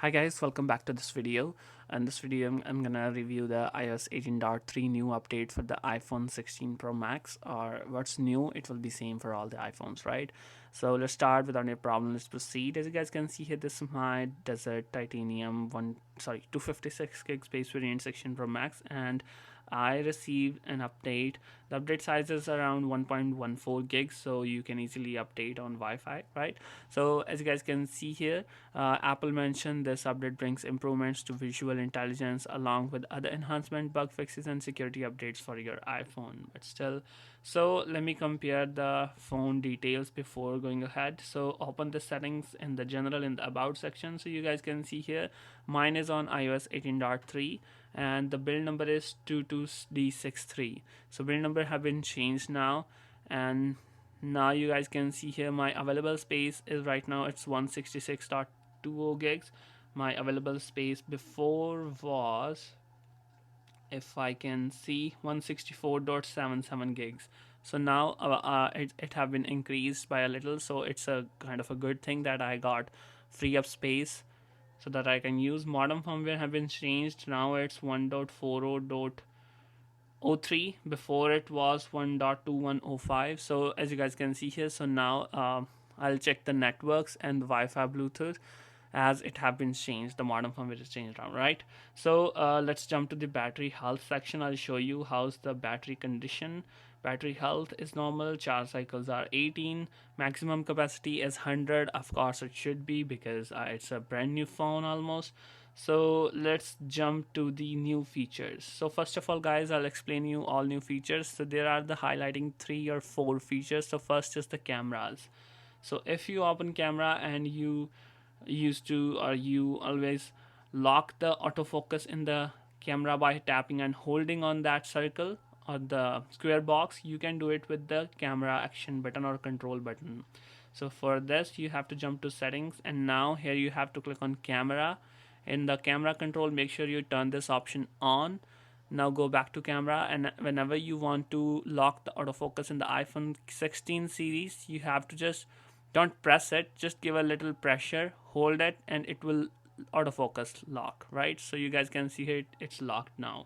Hi guys, welcome back to this video. In this video, I'm gonna review the iOS 18.3 new update for the iPhone 16 Pro Max. Or what's new? It will be same for all the iPhones, right? So let's start without any problem. Let's proceed. As you guys can see here, this is my Desert Titanium 256 gig space variant 16 Pro Max, and I received an update. The update size is around 1.14 gigs, so you can easily update on Wi-Fi, right? So as you guys can see here, Apple mentioned this update brings improvements to visual intelligence along with other enhancement, bug fixes, and security updates for your iPhone. But still, so let me compare the phone details before going ahead. So open the settings in the general in the about section. So you guys can see here, mine is on iOS 18.3 and the build number is 22D63. So build number have been changed now, and now you guys can see here my available space is right now it's 166.20 gigs. My available space before was, if I can see, 164.77 gigs. So now it have been increased by a little, so it's a kind of a good thing that I got free up space so that I can use. Modem firmware have been changed. Now it's 1.40.03. Before it was 1.2105. So as you guys can see here, so now I'll check the networks and the Wi-Fi Bluetooth as it have been changed. The modem firmware is changed around, right? So let's jump to the battery health section. I'll show you how's the battery condition. Battery health is normal, charge cycles are 18, maximum capacity is 100. Of course it should be because it's a brand new phone almost. So let's jump to the new features. So first of all guys, I'll explain you all new features. So there are the highlighting 3 or 4 features. So first is the cameras. So if you open camera and you used to, or you always lock the autofocus in the camera by tapping and holding on that circle or the square box, you can do it with the camera action button or control button. So for this you have to jump to settings, and now here you have to click on camera. In the camera control, make sure you turn this option on. Now go back to camera, and whenever you want to lock the autofocus in the iPhone 16 series, you have to just don't press it, just give a little pressure, hold it, and it will autofocus lock, right? So you guys can see here it's locked now.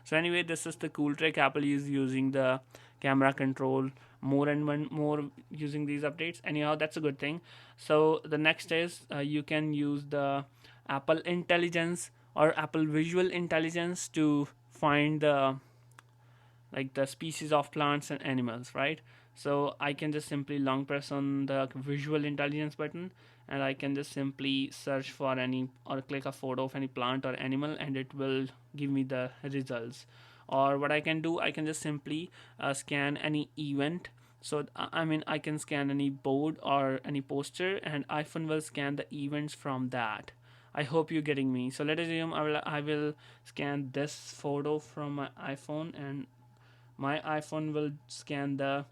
So anyway, this is the cool trick Apple is using the camera control more and more using these updates. Anyhow, that's a good thing. So the next is you can use the Apple Intelligence or Apple Visual Intelligence to find the species of plants and animals, right? So I can just simply long press on the visual intelligence button, and I can just simply search for any or click a photo of any plant or animal, and it will give me the results. Or what I can do, I can just simply scan any event. So I mean, I can scan any board or any poster, and iPhone will scan the events from that. I hope you're getting me. So let's assume I will scan this photo from my iPhone, and my iPhone will scan the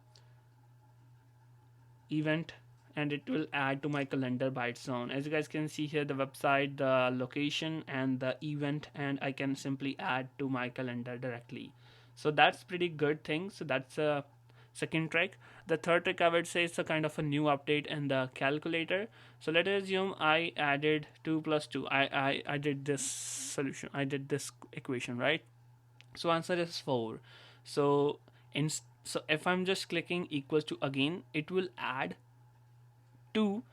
event, and it will add to my calendar by its own. As you guys can see here, the website, the location, and the event, and I can simply add to my calendar directly. So that's pretty good thing. So that's a second trick. The third trick I would say is a kind of a new update in the calculator. So let's assume I added 2 plus 2. I did this solution. I did this equation, right? So answer is 4. So in so if I'm just clicking equals to again, it will add 2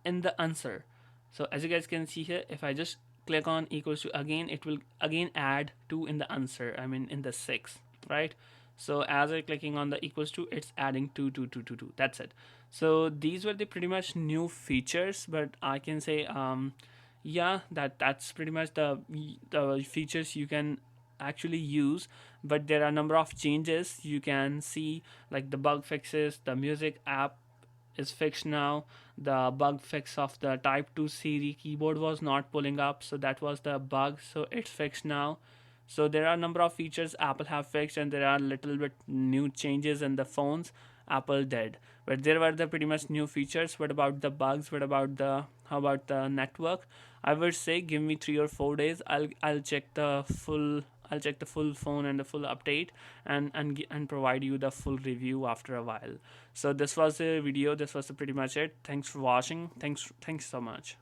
in the answer. So as you guys can see here, if I just click on equals to again, it will again add 2 in the answer, I mean in the 6, right? So as I'm clicking on the equals to, it's adding 2 2 2 2 2. That's it. So these were the pretty much new features, but I can say yeah, that's pretty much the features you can actually use. But there are a number of changes you can see, like the bug fixes. The music app is fixed now. The bug fix of the type 2 Siri keyboard was not pulling up, so that was the bug, so it's fixed now. So there are a number of features Apple have fixed, and there are little bit new changes in the phones Apple did. But there were the pretty much new features. What about the bugs? What about the how about the network? I would say give me 3 or 4 days. I'll check the full, I'll check the full phone and the full update, and provide you the full review after a while. So this was the video. This was pretty much it. Thanks for watching. Thanks so much.